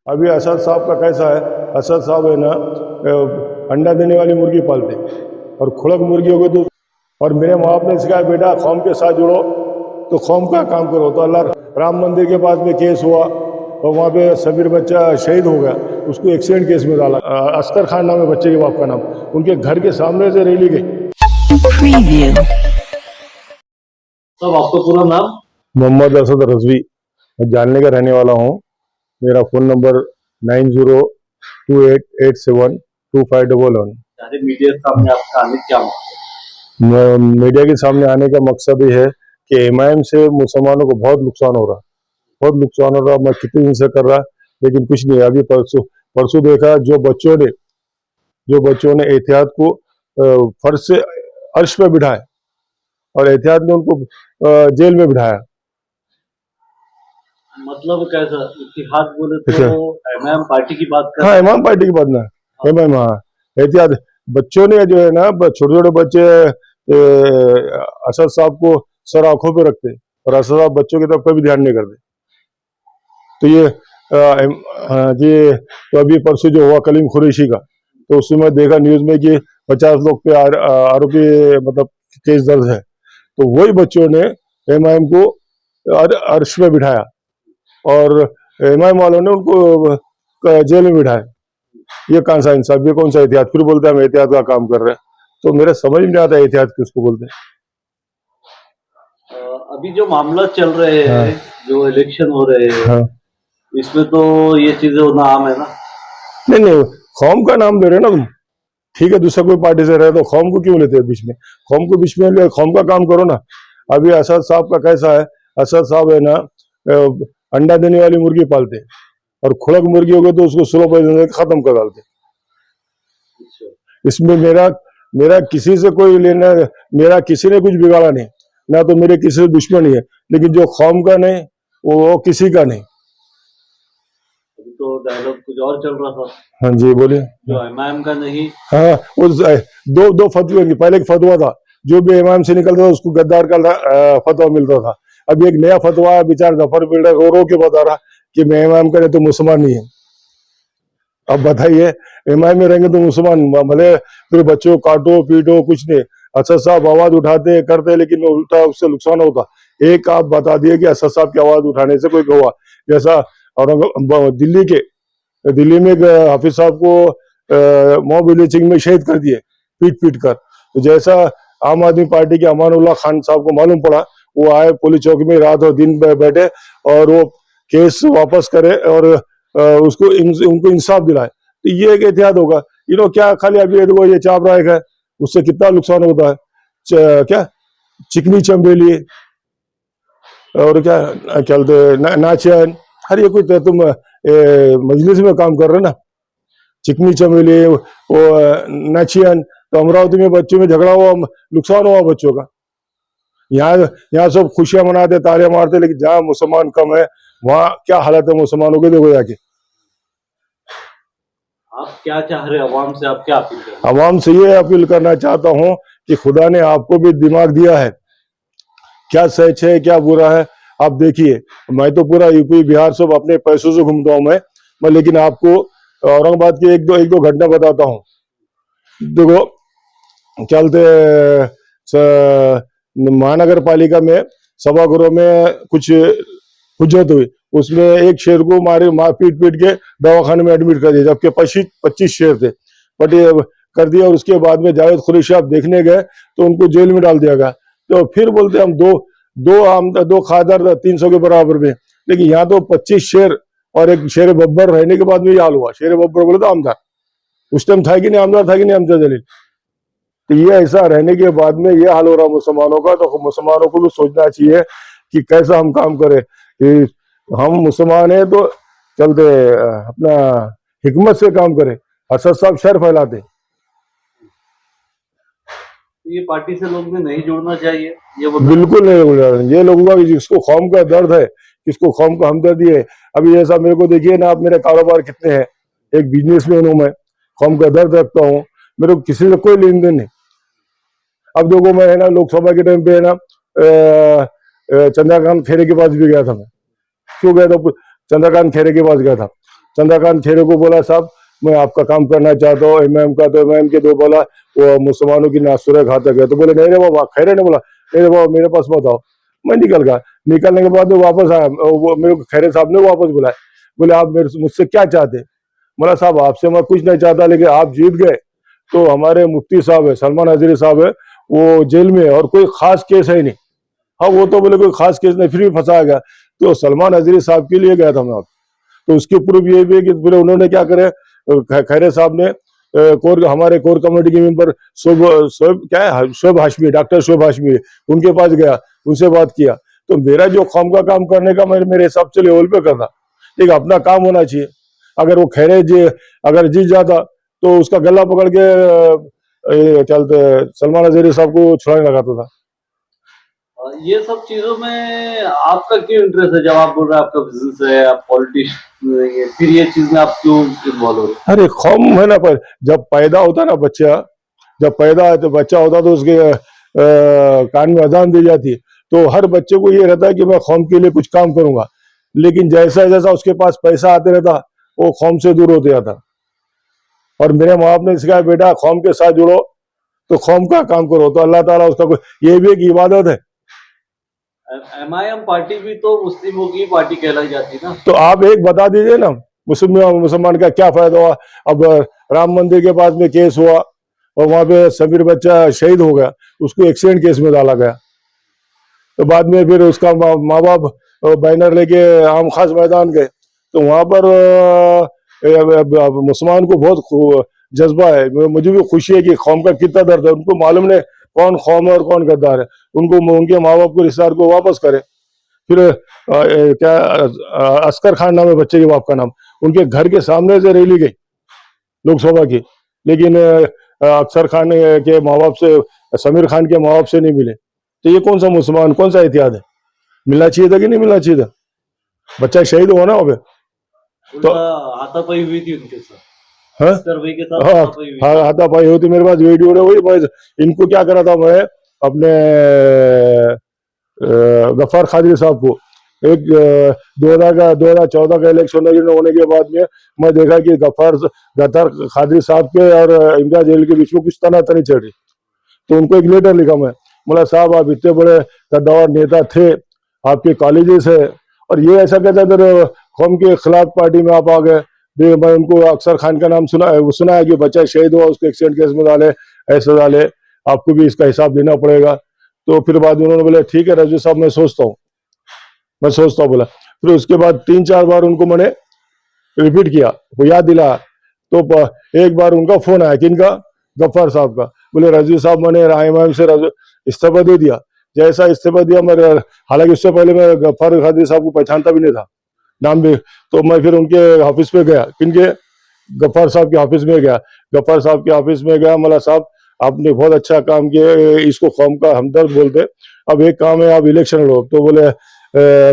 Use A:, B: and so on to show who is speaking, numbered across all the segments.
A: अभी असद साहब का कैसा है, असद साहब है ना अंडा देने वाली मुर्गी पालते और खुड़क मुर्गी हो गई तो, और मेरे माँ बाप ने सिखाया बेटा कौम के साथ जुड़ो तो कौम का काम करो। तो अल्लाह राम मंदिर के पास में केस हुआ और वहाँ पे सबीर बच्चा शहीद हो गया, उसको एक्सीडेंट केस में डाला। अस्कर खान नाम है बच्चे के बाप का नाम, उनके घर के सामने से रैली गई।
B: तब आपका पूरा नाम?
A: मोहम्मद असद रजवी, मैं जानने का रहने वाला हूँ। मेरा फ़ोन नंबर 9028872511।
B: मीडिया के सामने आपका आने क्या
A: मीडिया के सामने आने का मकसद ये है कि एमआईएम से मुसलमानों को बहुत नुकसान हो रहा, बहुत नुकसान हो रहा। मैं कितने दिन से कर रहा लेकिन कुछ नहीं। अभी परसों देखा जो बच्चों ने एहतियात को फर्श से अर्श पे बिठाया और एहतियात ने उनको जेल में बिठाया।
B: मतलब कैसा इतिहाद बोले तो एमआईएम पार्टी की बात कर?
A: हाँ, एमआईएम पार्टी की बात ना, एमआईएम। हाँ, एहतियात बच्चों ने जो है ना, छोटे छोटे बच्चे असद साहब को सर आंखों पे रखते और असद साहब बच्चों की तरफ कभी ध्यान नहीं करते। तो ये तो अभी परसों जो हुआ कलीम कुरैशी का, तो उसमें देखा न्यूज में कि 50 लोग पे आरोपी मतलब केस दर्ज है। तो वही बच्चों ने एमआईएम को अर्श पे बिठाया और एमआईएम वालों ने उनको जेल में बिठाया। ये कौन सा इंसाफ, ये कौन सा एहतियात? फिर बोलते हैं हम एहतियात का काम कर रहे हैं। तो मेरे समझ में नहीं आता एहतियात किसको बोलते हैं।
B: अभी जो मामला चल रहे हैं,
A: हाँ,
B: जो इलेक्शन हो रहे हैं,
A: हाँ,
B: इसमें तो ये चीजें होना आम है ना?
A: नहीं, कौम का नाम ले रहे ना तुम। ठीक है, दूसरा कोई पार्टी से रहे तो कौम को क्यों लेते हैं बीच में? कौम को बीच में ले, कौम का काम करो ना। अभी असद साहब का कैसा है, असद साहब है ना अंडा देने वाली मुर्गी पालते और खुड़क मुर्गी हो गई तो उसको स्लो पॉइजन खत्म कर डालते। इसमें मेरा किसी से कोई लेना, मेरा किसी ने कुछ बिगाड़ा नहीं ना, तो मेरे किसी से दुश्मनी है। लेकिन जो कौम का नहीं वो किसी का नहीं।
B: अभी तो डायलॉग कुछ और चल रहा था।
A: हाँ जी, बोलिए।
B: जो एमआईएम का नहीं,
A: हाँ, उस दो फतवे की, पहले एक फतवा था जो भी एमआईएम से निकलता था उसको गद्दार का फतवा मिलता था। अभी एक नया फतवा बेचारा जफर बिल्डर रो के बता रहा कि मैं एमआईएम करे तो मुसलमान नहीं है। अब बताइए, एमआईएम में रहेंगे तो मुसलमान भले फिर बच्चों काटो पीटो कुछ नहीं। असद साहब आवाज उठाते करते लेकिन उल्टा उससे नुकसान होता। एक आप बता दिए कि असद साहब की आवाज उठाने से कोई हुआ, जैसा और दिल्ली में हाफिज साहब को मॉब लिंचिंग में शहीद कर दिए पीट कर। तो जैसा आम आदमी पार्टी के अमानुल्लाह खान साहब को मालूम पड़ा, वो आए पुलिस चौकी में रात और दिन बैठे और वो केस वापस करे और उनको इंसाफ दिलाए। तो ये एक एहतियात होगा। क्या खाली अभी देखो ये चाप राय है, उससे कितना नुकसान होता है। क्या चिकनी चमेली और क्या चलते नाचन, हर ये कुछ तुम मजलिस में काम कर रहे ना। चिकनी चमेली वो नाचियन, तो अमरावती में बच्चों में झगड़ा हुआ, नुकसान हुआ बच्चों का। यहाँ सब खुशियां मनाते तालियां मारते, लेकिन जहाँ मुसलमान कम है वहाँ क्या हालत है मुसलमानों के, देखो जाके।
B: आप क्या चाह रहे हैं अवाम से? आप क्या अपील कर रहे हैं?
A: अवाम से ये अपील करना चाहता हूँ कि खुदा ने आपको भी दिमाग दिया है, क्या सच है क्या बुरा है आप देखिए। मैं तो पूरा यूपी बिहार सब अपने पैसों से घूमता हूँ मैं लेकिन आपको औरंगाबाद की एक दो घटना बताता हूँ। देखो, चलते महानगर पालिका में सभागृह में कुछ हुज्जत हुई, उसमें एक शेर को मार पीट के दवाखाने में एडमिट कर दिया, जबकि 25 शेर थे। बट ये कर दिया और उसके बाद में जावेद कुरैशी आप देखने गए तो उनको जेल में डाल दिया गया। तो फिर बोलते हम दो खादर 300 के बराबर में, लेकिन यहाँ तो 25 शेर और एक शेर बब्बर रहने के बाद में ये हाल हुआ। शेर बब्बर बोले तो आमदार, उस टाइम था कि नहीं आमदार, था कि नहीं हमजा जलील। तो ये ऐसा रहने के बाद में ये हाल हो रहा मुसलमानों का। तो मुसलमानों को भी सोचना चाहिए कि कैसा हम काम करें, कि हम मुसलमान हैं तो चलते अपना हिकमत से काम करें। असद साहब शर फैलाते।
B: ये पार्टी से लोग ने नहीं जुड़ना चाहिए, ये
A: बिल्कुल नहीं जुड़ना। ये लोगों का जिसको कौम का दर्द है, किसको कौम का हमदर्दी है। अभी जैसा मेरे को देखिए ना आप, मेरे कारोबार कितने हैं, एक बिजनेसमैन हूँ मैं, कौम का दर्द रखता हूँ, मेरे को किसी से कोई लेन देन नहीं। अब देखो मैं है ना लोकसभा के टाइम पे है ना चंद्रकांत खैरे के पास भी गया था। मैं क्यों गया था? चंद्रकांत खैरे के पास गया था। चंद्रकांत खैरे को बोला साहब मैं आपका काम करना चाहता हूँ एमएम का, तो एमएम के दो बोला वो मुसलमानों की नासुरा घातक है, तो बोले नहीं रे बाबा, खैरे ने बोला नहीं रे बाबा मेरे पास मत आओ। मैं निकल गया, निकलने के बाद वो वापस आया, वो मेरे को खैरे साहब ने वापस बुलाया, बोले आप मेरे मुझसे क्या चाहते? बोला साहब आपसे मैं कुछ नहीं चाहता, लेकिन आप जीत गए तो हमारे मुफ्ती साहब है, सलमान हजरी साहब है, वो जेल में है और कोई खास केस है नहीं। हाँ वो तो बोले कोई खास केस नहीं, फिर भी फंसाया गया। तो सलमान हजरी साहब के लिए गया था मैं, तो उसके प्रूफ ये भी है कि फिर उन्होंने क्या करे, खैरे साहब ने हमारे कोर कमेटी के मेंबर शोएब हाशमी, डॉक्टर शोएब हाशमी, उनके पास गया, उनसे बात किया। तो मेरा जो कौम का काम करने का मेरे हिसाब से लेवल पे करना, लेकिन अपना काम होना चाहिए। अगर वो खैरे जी अगर जीत जाता तो उसका गला पकड़ के चलते सलमान हजरी साहब को छुड़ाने लगाता था।
B: ये सब चीजों में आपका क्यों इंटरेस्ट है? जब आप बोल रहे हैं आपका बिजनेस है, आप पॉलिटिशियन, फिर ये चीज में आप क्यों इन्वॉल्व हो रहे हैं?
A: अरे कौम है ना, पर जब पैदा होता ना बच्चा, जब पैदा तो बच्चा होता तो उसके कान में अजान दी जाती, तो हर बच्चे को ये रहता है कि मैं कौम के लिए कुछ काम करूंगा। लेकिन जैसा जैसा उसके पास पैसा आते रहता वो कौम से दूर होते जाता। और मेरे माँ बाप ने सिखाया बेटा कौम के साथ जुड़ो तो कौम का काम करो, तो अल्लाह ताला उसका ये भी एक इबादत है।
B: एमआईएम पार्टी भी तो मुस्लिमों की पार्टी कहलाई जाती ना।
A: तो आप एक बता दीजिए ना, मुसलमान का क्या फायदा हुआ? अब राम मंदिर के पास में केस हुआ और वहां पे समीर बच्चा शहीद हो गया, उसको एक्सीडेंट केस में डाला गया। तो बाद में फिर उसका माँ बाप बैनर लेके आम खास मैदान गए, तो वहां पर मुसलमान को बहुत जज्बा है। मुझे भी खुशी है कि कौम का कितना दर्द है, उनको मालूम नहीं कौन कौम है और कौन गद्दार है। उनको उनके माँ बाप को रिश्तेदार को वापस करे। फिर क्या अस्कर खान नाम है बच्चे के बाप का नाम, उनके घर के सामने से रैली गई लोकसभा की, लेकिन अक्षर खान के माँ बाप से, समीर खान के माँ बाप से नहीं मिले। तो ये कौन सा मुसलमान, कौन सा एहतियात है? मिलना चाहिए था कि नहीं मिलना चाहिए था? बच्चा शहीद हुआ ना वहां पे, तो
B: हाथापाई हुई थी उनके साथ।
A: हाँ
B: अस्कर भाई के साथ
A: हाँ
B: हाथापाई हुई थी।
A: हाँ हाथापाई होती, मेरे पास वीडियो है वही। मैं इनको क्या करा था, मैं अपने गफ्फार कादरी साहब को एक 2014 का इलेक्शन होने के बाद में मैं देखा कि गफ्फार कादरी साहब के और इमदाद जेल के बीच में कुछ तनातनी चल रही। तो उनको एक लेटर लिखा मैं, बोला साहब आप इतने बड़े कद्दावर नेता थे, आपके कॉलेजेस है, और ये ऐसा कहता है कौम के खिलाफ पार्टी में आप आ गए। मैं उनको अक्षर खान का नाम सुना है कि बच्चा शहीद हुआ, उसको एक्सीडेंट केस में डाले, ऐसा डाले, आपको भी इसका हिसाब देना पड़ेगा। तो फिर बाद में उन्होंने बोला ठीक है रजू साहब मैं सोचता हूँ बोला। फिर उसके बाद 3-4 बार उनको मैंने रिपीट किया, वो याद दिला। तो एक बार उनका फोन आया, किनका? गफ्फार साहब का। बोले रजू साहब मैंने एमआईएम से इस्तीफा दे दिया। जैसा इस्तीफा दिया, मैं हालांकि उससे पहले मैं गफ्फार कादरी साहब को पहचानता भी नहीं था, नाम भी। तो मैं फिर उनके ऑफिस पे गया, किनके? गफ्फार साहब के ऑफिस में गया। गफ्फार साहब के ऑफिस में गया, मला साहब आपने बहुत अच्छा काम किया, इसको कौम का हमदर्द बोलते, अब एक काम है आप इलेक्शन लो। तो बोले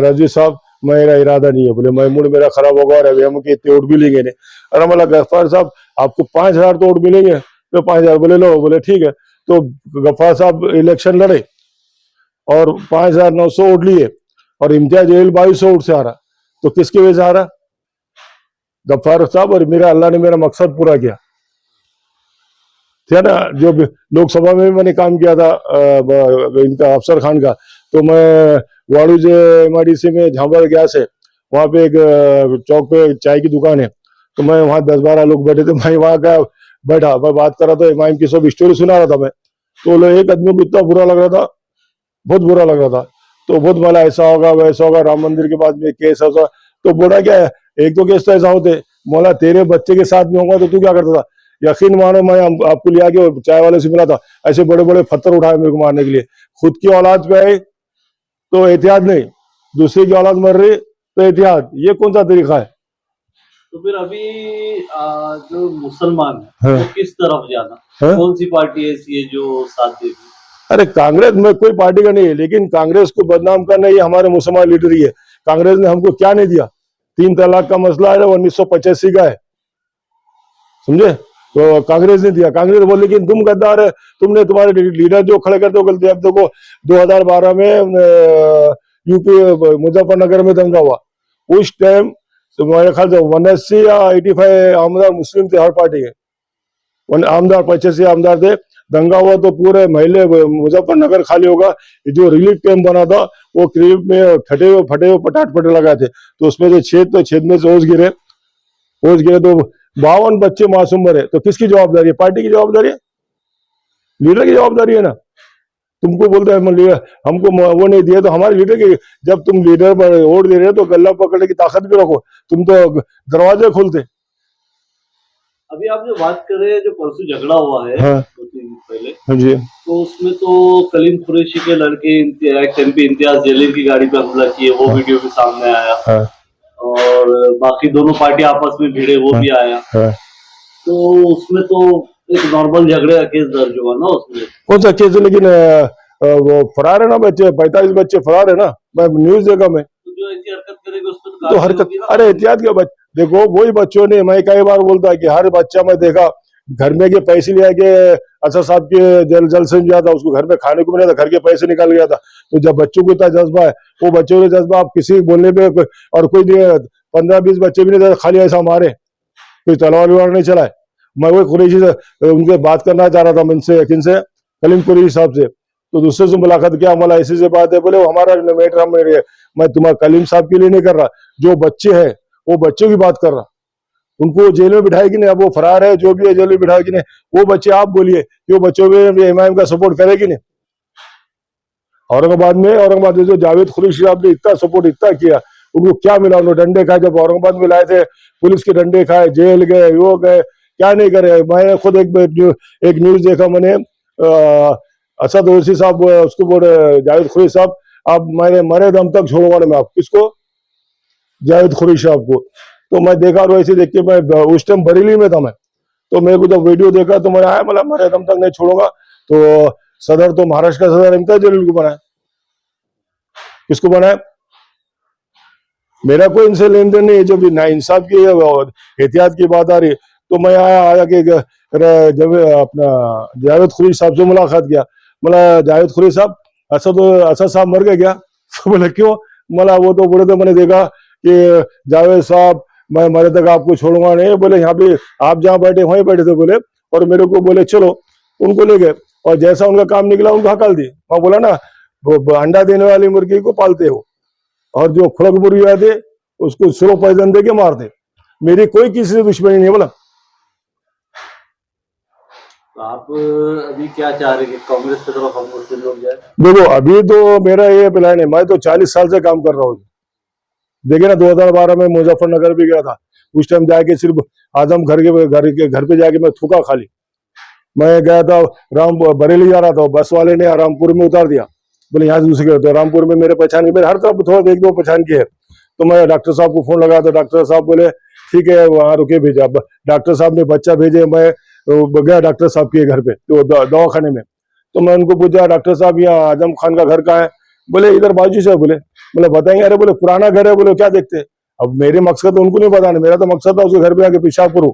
A: रजू साहब मेरा इरादा नहीं है, बोले मैं मूड मेरा खराब होगा और अभी हम इतने वोट मिलेंगे नहीं। अरे मला गफ्फार साहब आपको 5000 तो वोट मिलेंगे, तो 5000 बोले लो, बोले ठीक है। तो गफ्फार साहब इलेक्शन लड़े और 5900 वोट लिए और इम्तियाज जलील 2200 वोट से आ रहा। तो किसकी वजह से आ रहा? गफ्फार साहब। और मेरा अल्लाह ने मेरा मकसद पूरा किया, ठीक है ना। जो लोकसभा में भी मैंने काम किया था इनका अफसर खान का, तो मैं वाड़ू जे एमआईडीसी में झांबर गया से, वहां पे एक चौक पे चाय की दुकान है, तो मैं वहां 10-12 लोग बैठे थे, मैं वहां का बैठा, मैं बात कर रहा था, इमाम की सब स्टोरी सुना रहा था मैं। तो एक आदमी को इतना बुरा लग रहा था, बहुत बुरा लग रहा था। तो बहुत बोला ऐसा होगा वैसा होगा, राम मंदिर के बाद में केस ऐसा। तो बोला क्या है, एक दो केस तो ऐसा होते, बोला तेरे बच्चे के साथ में होगा तो तू क्या करता था? यकीन मानो मैं आपको लिया के चाय वाले से मिला था, ऐसे बड़े बड़े पत्थर उठाए मेरे को मारने के लिए। खुद की औलाद पे आए तो एहतियात नहीं, दूसरे की औलाद मर रही तो एहतियात, ये कौन सा तरीका है?
B: तो फिर अभी जो मुसलमान है
A: हाँ।
B: वो किस तरफ जाना,
A: हाँ?
B: कौन सी पार्टी ऐसी है जो साथ देगी?
A: अरे कांग्रेस में कोई पार्टी का नहीं है, लेकिन कांग्रेस को बदनाम करना ये हमारे मुसलमान लीडर ही है। कांग्रेस ने हमको क्या नहीं दिया? 3 तलाक का मसला है 1985 का है, समझे? तो कांग्रेस ने दिया। कांग्रेस बोले लेकिन तुम गद्दार है, तुमने तुम्हारे लीडर जो खड़े करते हो गलती। अब देखो 2012 में यूपी मुजफ्फरनगर में दंगा हुआ, उस टाइम तो मेरे ख्याल से 180 या 85 आमदार मुस्लिम थे हर पार्टी के। आमदार 85 आमदार थे। दंगा हुआ तो पूरे महल्ले मुजफ्फरनगर खाली होगा। जो रिलीफ कैंप बना था वो करीब में फटे हुए पटाट पटे लगाए थे, तो उसमें से छेद, तो छेद में से ओस गिरे तो 52 बच्चे मासूम मरे। तो किसकी जवाबदारी है? पार्टी की जवाबदारी है, लीडर की जवाबदारी है ना। तुमको बोलते हैं हमको वो नहीं दिया, तो हमारे लीडर की, जब तुम लीडर पर वोट दे रहे हो तो गला पकड़ने की ताकत भी रखो। तुम तो दरवाजे खोलते।
B: अभी आप जो बात कर रहे हैं, जो परसों झगड़ा हुआ है
A: हाँ,
B: 2-3 दिन पहले,
A: हाँ जी,
B: तो उसमें तो कलीम कुरैशी के लड़के एक्स एमपी इम्तियाज जलील की गाड़ी पे हमला किए, वो वीडियो भी सामने आया।
A: हाँ,
B: और बाकी दोनों पार्टी आपस में भिड़े, वो भी आया।
A: हाँ।
B: तो उसमें तो एक नॉर्मल झगड़े का केस दर्ज हुआ ना उसमें।
A: कौन सा केस है? लेकिन वो फरार है ना बच्चे, 45 बच्चे फरार है ना, मैं न्यूज देखा मैं।
B: तो जो ऐसी हरकत करेगा उस पर
A: तो हरकत, अरे एहतियात के बच्चे देखो, वही बच्चों ने, मैं कई बार बोलता है कि हर बच्चा मैं देखा घर में के पैसे ले आके असद साहब के जल से गया था, उसको घर में खाने को मिला था, घर के पैसे निकाल गया था। तो जब बच्चों को इतना जज्बा है, वो बच्चों का जज्बा आप किसी बोलने पे, और कोई 15-20 बच्चे भी नहीं, खाली ऐसा मारे, कोई तलवार वलवार नहीं चलाए। मैं वही कुरैशी से उनके बात करना चाह रहा था, इनसे किनसे, कलीम कुरैशी साहब से। तो दूसरे से मुलाकात किया, मला ऐसी से बात है, बोले वो हमारा मैटर हम, मैं तुम्हारा कलीम साहब के लिए नहीं कर रहा, जो बच्चे हैं वो बच्चों की बात कर रहा। उनको जेल में बिठाएगी नहीं, अब वो फरार है, जो भी है जेल में बिठाएगी नहीं, वो बच्चे आप बोलिए कि वो बच्चों में इमाम का सपोर्ट करेगी नहीं। औरंगाबाद में जो जावेद कुरैशी साहब ने इतना सपोर्ट इतना किया, उनको क्या मिला? उन्होंने डंडे खाए, जब औरंगाबाद में लाए थे पुलिस के डंडे खाए, जेल गए, वो गए, क्या नहीं करे। मैंने खुद एक न्यूज देखा मैंने, असद ओवैसी साहब उसको बोले, जावेद कुरैशी साहब, आप मैंने मरे दम तक छोड़ूंगा मैं आप, किसको? जावेद कुरैशी साहब को। तो मैं देखा, और वैसे देख के, मैं उस टाइम बरेली में था मैं, तो मेरे को जब वीडियो देखा तो मैं आया, बोला मरे दम तक नहीं छोड़ूंगा। तो सदर तो महाराष्ट्र का सदर इम्तियाज जलील को बनाया। किसको बनाया? मेरा कोई इनसे लेन देन नहीं है। जब ना इंसाफ की एहतियात की बात आ रही, तो मैं आया कि जब अपना जावेद कुरैशी साहब से मुलाकात किया, बोला जावेद कुरैशी साहब, असद साहब मर गए क्या? तो बोले क्यों? मला वो तो बोले थे, मैंने देखा कि जावेद साहब मैं मरे तक आपको छोड़ूंगा नहीं। बोले यहाँ पे आप जहाँ बैठे वहीं बैठे थे, बोले, और मेरे को बोले चलो, उनको ले गए, और जैसा उनका काम निकला उनको हकाल दिए। मैं बोला ना, वो अंडा देने वाली मुर्गी को पालते हो, और जो खुरक मुर्गी आते उसको स्लो पॉइजन दे के मारते। मेरी कोई किसी से दुश्मनी नहीं। बोला
B: आप अभी क्या चाह रहे हैं कि कांग्रेस की तरफ हम मुस्लिम लोग जाए?
A: देखो, अभी तो मेरा ये प्लान है, मैं तो 40 साल से काम कर रहा हूँ। देखिए ना, 2012 में मुजफ्फरनगर भी गया था, उस टाइम जाके सिर्फ आजम घर पे जाके मैं थूका खाली। मैं गया था बरेली जा रहा था, बस वाले ने रामपुर में उतार दिया, बोले यहाँ से दूसरे, तो रामपुर में मेरे पहचान, मेरे हर तरफ थोड़ा एक दो पहचान की है। तो मैं डॉक्टर साहब को फोन लगा, तो डॉक्टर साहब बोले ठीक है वहां रुके, भेजा। डॉक्टर साहब ने बच्चा भेजे, मैं गया डॉक्टर साहब के घर पे, तो दवाखाने में। तो मैं उनको पूछा, डॉक्टर साहब यहाँ आजम खान का घर कहाँ है? बोले इधर बाजू से। बोले बताएंगे? अरे बोले पुराना घर है। बोले क्या देखते? अब मेरे मकसद तो उनको नहीं बताना, मेरा तो मकसद था उसके घर पे आके पेशाब करूं।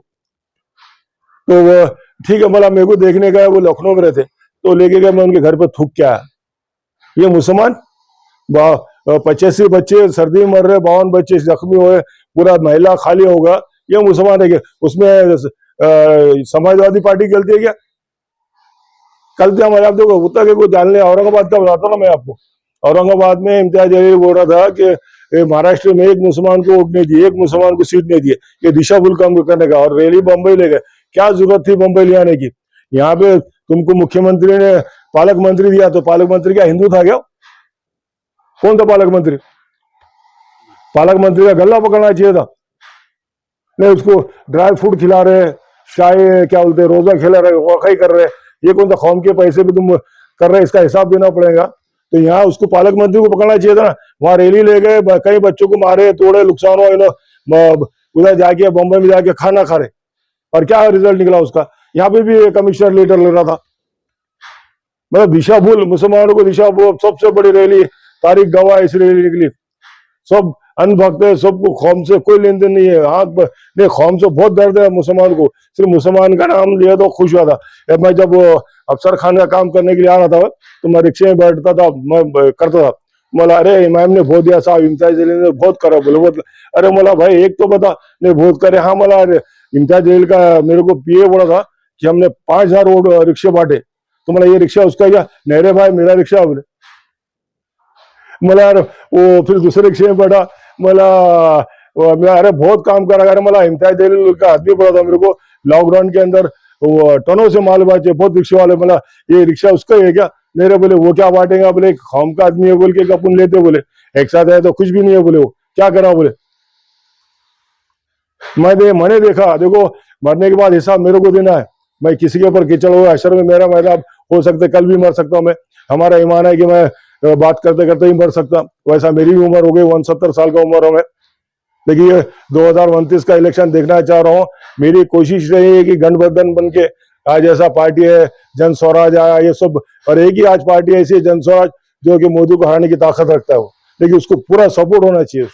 A: तो वो ठीक है, बोला मेरे को देखने का है, वो लखनऊ में रहते, तो लेके गया, मैं उनके घर पे थूक क्या है। ये मुसलमान 85 बच्चे सर्दी में मर रहे, 52 बच्चे जख्मी हुए, पूरा महिला खाली होगा, ये मुसलमान है क्या? उसमें समाजवादी पार्टी चलती है क्या? कल तो हमारे, आप देखो उत्तर के को जानने, औरंगाबाद का बताता ना मैं आपको। औरंगाबाद में इम्तियाज जलील बोल रहा था कि महाराष्ट्र में एक मुसलमान को वोट नहीं दिए, एक मुसलमान को सीट नहीं दिए, ये दिशाभूल काम करने का, और रैली बंबई ले गए। क्या जरूरत थी बंबई ले आने की? यहाँ पे तुमको मुख्यमंत्री ने पालक मंत्री दिया, तो पालक मंत्री क्या हिंदू था क्या? कौन था पालक मंत्री? पालक मंत्री का गला पकड़ना चाहिए था। नहीं, उसको ड्राई फ्रूट खिला रहे, शाही क्या बोलते, रोजा खिला रहे, वाकई कर रहे, ये कौन सा कौम के पैसे भी तुम कर रहे, इसका हिसाब देना पड़ेगा। तो यहाँ उसको पालक मंत्री को पकड़ना चाहिए था ना। वहां रैली ले गए, कई बच्चों को मारे, तोड़े, नुकसान हुआ, उधर जाके बम्बई में जाके खाना खा रहे, और क्या रिजल्ट निकला उसका? यहाँ पे भी कमिश्नर लेटर ले रहा था। मतलब दिशा भूल, मुसलमानों को दिशा भूल। सबसे बड़ी रैली, तारीख गवाह इस रैली निकली, सब अनभक्त है, सबको कौम से कोई लेन देन नहीं है। हाँ नहीं, कौम से बहुत दर्द है मुसलमान को, सिर्फ मुसलमान का नाम लिया तो खुश हुआ था। मैं जब अफसर खान का काम करने के लिए आ रहा था, तो मैं रिक्शे में बैठता था, मैं करता था, मला अरे इमाम ने बहुत दिया साहब, इम्तियाज जलील ने बहुत करा बोले बहुत। अरे मला भाई एक तो बता, ने बहुत करे। हाँ मला अरे इम्तियाज जलील का मेरे को पीए बोला था कि हमने 5,000 रिक्शे बांटे, तो मला ये रिक्शा उसका क्या? नहीं रे भाई मेरा रिक्शा बोले। मला वो फिर दूसरे रिक्शे में बैठा, मला मैं अरे बहुत काम करा। अरे मला इम्तियाज जलील का आदमी बोला था मेरे को लॉकडाउन के अंदर वो टनों से माल बांटे बहुत रिक्शे वाले। मला ये रिक्शा उसका ही है क्या? मेरे बोले वो क्या बांटेगा बोले, एक कौम का आदमी है बोल के अपन लेते बोले, एक साथ है तो कुछ भी नहीं है बोले, वो क्या करा बोले। मैंने देखा देखो मरने के बाद हिसाब मेरे को देना है। मैं किसी के ऊपर कीचड़ हो अशर में मेरा मैदान हो सकता है, कल भी मर सकता हूं मैं। हमारा ईमान है कि मैं बात करते करते ही मर सकता। वैसा मेरी भी उम्र हो गई, 69 साल का उम्र हो मैं। देखिए 2029 का इलेक्शन देखना चाह रहा हूँ। मेरी कोशिश रही है कि गठबंधन बन के आज ऐसा पार्टी है जन स्वराज आया ये सब, और एक ही आज पार्टी ऐसी है जन स्वराज जो कि मोदी को हराने की ताकत रखता है वो, लेकिन उसको पूरा सपोर्ट होना चाहिए।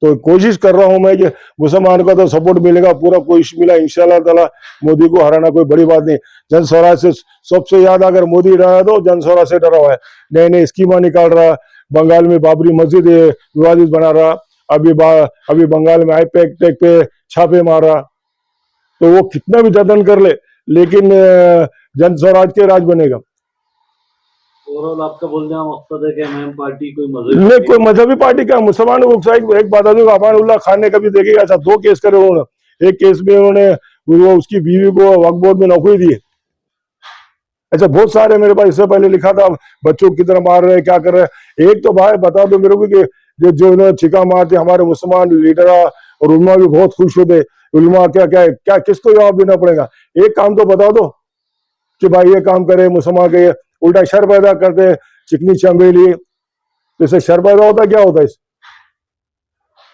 A: तो कोशिश कर रहा हूं मैं कि मुसलमान का तो सपोर्ट मिलेगा, पूरा कोशिश मिला इंशाल्लाह ताला। मोदी को हराना कोई बड़ी बात नहीं। जन स्वराज से सबसे ज्यादा अगर मोदी रहा तो जन स्वराज से डरा हुआ है। नए नए स्कीमा निकाल रहा, बंगाल में बाबरी मस्जिद विवादित बना रहा, अभी बंगाल में आईपैक टेक पे छापे मारा। तो वो कितना भी जतन कर ले, लेकिन जन स्वराज के राज बनेगा।
B: ओवरऑल आपका बोलने का मकसद है कि एमआईएम पार्टी कोई
A: नहीं कोई मजहबी पार्टी का मुसलमान एक बात है, अमान उल्लाह खान ने कभी देखेगा ऐसा 2 केस करे उन्होंने। एक केस में उन्होंने वो उसकी बीवी को वक्फ बोर्ड में नौकरी दी। अच्छा बहुत सारे मेरे पास इससे पहले लिखा था बच्चों की तरह मार रहे क्या कर रहे। एक तो भाई बता दो मेरे को कि जो इन्होंने छिका मारते हमारे मुसलमान लीडर और उलमा भी बहुत खुश होते। उलमा क्या क्या क्या किसको जवाब देना पड़ेगा? एक काम तो बता दो कि भाई ये काम करे मुसलमान के, उल्टा शर पैदा करते चिकनी चमेली। तो इससे शर पैदा होता क्या होता है इस?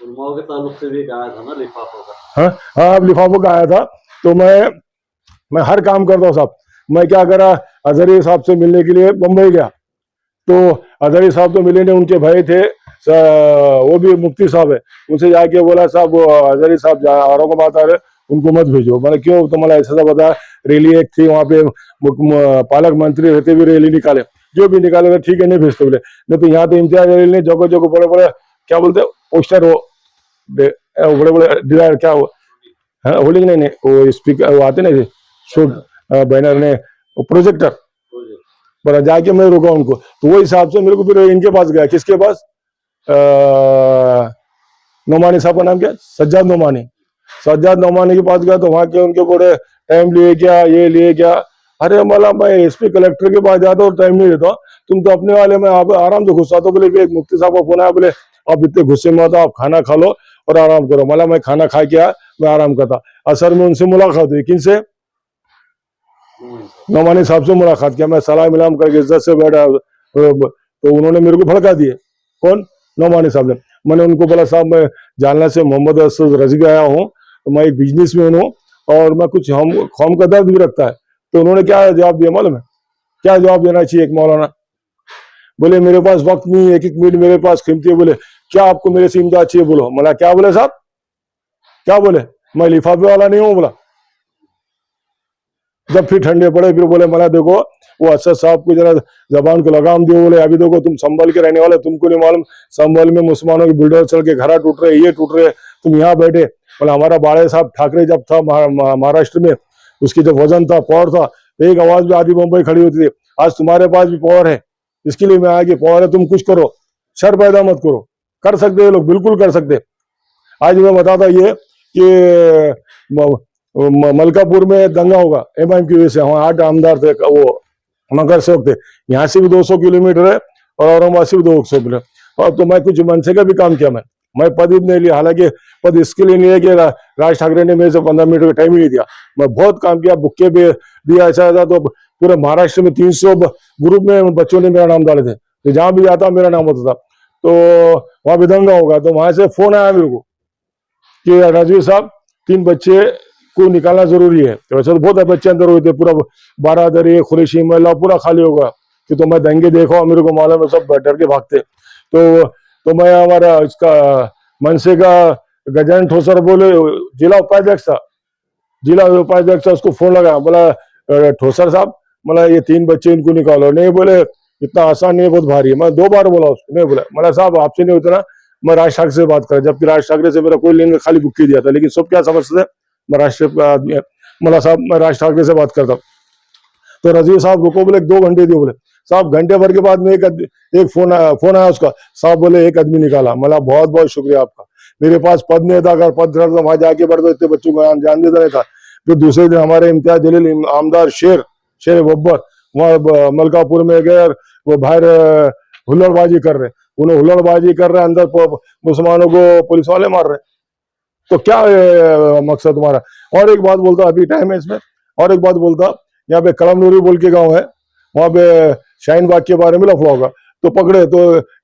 B: उलमाओं के ताल्लुक से भी कहा था ना लिफाफों का।
A: हाँ हाँ अब लिफाफों का आया था। तो मैं हर काम करता हूँ साहब। मैं क्या करा, अजहरी साहब से मिलने के लिए मुंबई गया। तो अजहरी साहब तो मिले नहीं, उनके भाई थे वो भी मुफ्ती साहब है, उनसे जाके बोला साहब अजहरी साहब औरंगाबाद आ रहे उनको मत भेजो। मैंने क्यों? तो मैंने ऐसा बताया रैली एक थी वहां पे, पालक मंत्री रहते हुए रैली निकाले, जो भी निकाले ठीक है नहीं भेजते बोले। नहीं तो यहाँ तो इम्तियाज जलील ने जगह जगह बड़े बड़े क्या बोलते पोस्टर वो बड़े बड़े डिजायर क्या वो होल्डिंग नहीं वो स्पीकर वो आते ना शूट बैनर ने प्रोजेक्टर पर जाके मैं रुका उनको। तो वो हिसाब से मेरे को फिर इनके पास गया। किसके पास? नोमानी साहब का नाम क्या? सज्जाद नोमानी। सज्जाद नोमानी के पास गया तो वहां के उनके बड़े टाइम लिए क्या ये लिए क्या। अरे मला मैं एसपी कलेक्टर के पास जाता और टाइम नहीं देता, तुम तो अपने वाले में आप आराम से घुसा। तो बोले एक मुफ्ती साहब का फोन आया, बोले आप इतने गुस्से में आता, आप खाना खा लो और आराम करो। मला मैं खाना खा के आया, मैं आराम करता। असर में उनसे मुलाकात हुई। किनसे? नोमानी साहब से मुलाकात किया। मैं सलाम इलाम करके इज्जत से बैठा तो उन्होंने मेरे को भड़का दिए। कौन? नोमानी साहब ने। मैंने उनको बोला साहब मैं जालना से मोहम्मद असद रजवी आया हूँ, तो मैं एक बिजनेसमैन हूँ और मैं कुछ कौम का दर्द भी रखता है। तो उन्होंने क्या जवाब दिया मालूम है? क्या जवाब देना चाहिए एक मौलाना? बोले मेरे पास वक्त नहीं, एक एक मिनट मेरे पास कीमती है। बोले क्या आपको मेरे से इमदाद चाहिए? बोलो। मला क्या बोले साहब? क्या बोले? मैं लिफाफे वाला नहीं हूँ बोला। जब फिर ठंडे पड़े फिर बोले मला देखो वो असद साहब को जरा जबान को लगाम दियो। बोले अभी देखो तुम संभल के रहने वाले, तुमको नहीं मालूम संभल में मुसलमानों के बिल्डर चल के घर टूट रहे, ये टूट रहे, तुम यहाँ बैठे। बोले हमारा बाड़े साहब ठाकरे जब था महाराष्ट्र में, उसकी जब वजन था पावर था, तो एक आवाज में आधी मुंबई खड़ी होती थी। आज तुम्हारे पास भी पावर है, इसके लिए मैं आगे पावर है, तुम कुछ करो, शर पैदा मत करो। कर सकते हैं लोग, बिल्कुल कर सकते। आज मैं बताता ये कि मलकापुर में दंगा होगा एमआईएम की वजह से। वहां 8 आमदार थे, वो नगर सेवक थे। यहाँ से भी 200 किलोमीटर है और औरंगाबाद से भी 200 किलोमीटर। और तो मैं कुछ मनसे का भी काम किया। मैं पद नहीं लिया, हालांकि पद इसके लिए नहीं है कि राज ठाकरे ने मेरे से 15 मिनट का टाइम ही नहीं दिया। मैं बहुत काम किया, बुक्के भी दिया। ऐसा था तो पूरे महाराष्ट्र में 300 ग्रुप में बच्चों ने मेरा नाम डाले थे, तो जहां भी जाता मेरा नाम होता था। तो वहां भी दंगा होगा, तो वहां से फोन आया मेरे को कि राजवीर साहब 3 बच्चे को निकालना जरूरी है। तो वैसे तो बहुत बच्चे अंदर हुए थे, पूरा बारादरी खुरेशी महिला पूरा खाली होगा कि तो मैं दंगे देखो मेरे को मालूम है, सब डर के भागते। तो मैं हमारा इसका मनसे का गजानन ठोसर बोले जिला उपाध्यक्ष था, उसको फोन लगा। बोला ठोसर साहब बोला ये 3 बच्चे इनको निकालो। नहीं बोले इतना आसान नहीं है, बहुत भारी है। मैं 2 बार बोला उसको, नहीं बोला, मला साहब आपसे नहीं होता ना, मैं राज ठाकरे से बात करा, जबकि राज ठाकरे से मेरा कोई लेन देन, खाली बुक की दिया था। लेकिन सब क्या समझते थे मैं राष्ट्रीय का आदमी है, मला साहब मैं राज ठाकरे से बात करता हूँ। तो रजीव साहब रुको, बोले 2 घंटे दिए, बोले साहब घंटे भर के बाद में एक फोन आया उसका, साहब बोले एक आदमी निकाला। मला बहुत बहुत शुक्रिया आपका, मेरे पास पद नहीं था, अगर पद था तो वहां जाके बढ़ तो इतने बच्चों को जान देता नहीं था। फिर दूसरे दिन हमारे इम्तियाज जलील आमदार शेर बब्बर वहां मलकापुर में गए, वो बाहर हुल्लड़बाजी कर रहे, उन्हें हुल्लड़बाजी कर रहे, अंदर मुसलमानों को पुलिस वाले मार रहे। तो क्या मकसद तुम्हारा? और एक बात बोलता, अभी टाइम है इसमें, और एक बात बोलता, यहाँ पे कलम नूरी बोल के गांव है, वहां पे शाहीन बाग के बारे में लफड़ा होगा, तो पकड़े, तो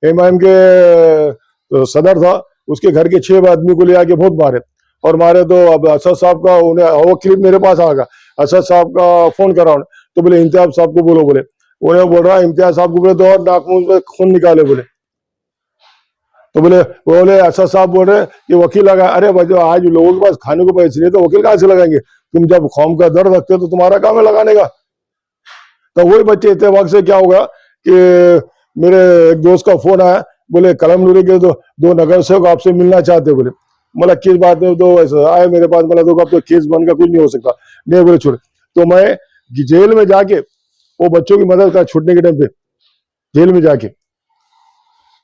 A: एमआईएम के सदर था, उसके घर के 6 आदमी को ले आके बहुत मारे, और मारे तो अब असद साहब का उन्हें वो क्लिप मेरे पास आ गया, असद साहब का फोन करा उन्हें, तो बोले इम्तियाज साहब को बोलो, बोले उन्हें बोल रहा इम्तियाज साहब को, बोले तो और नाक मुंह में खून निकाले, बोले तो बोले असद साहब बोल रहे कि वकील लगा। अरे भाई, आज लोगों के पास खाने को पैसे नहीं तो वकील कहाँ से लगाएंगे? तुम जब कौम का दर्द रखते हो तो तुम्हारा काम है लगाने का। तो वही बच्चे इतने वक्त से क्या होगा कि मेरे एक दोस्त का फोन आया, बोले कलम नूरी के 2 नगर सेवक आपसे मिलना चाहते, बोले मतलब किस बात में? तो ऐसा आए मेरे पास, मतलब तो अब तो केस बनकर कुछ नहीं हो सकता, नहीं बोले छोड़े। तो मैं जेल में जाके वो बच्चों की मदद कर, छूटने के टाइम पे जेल में जाके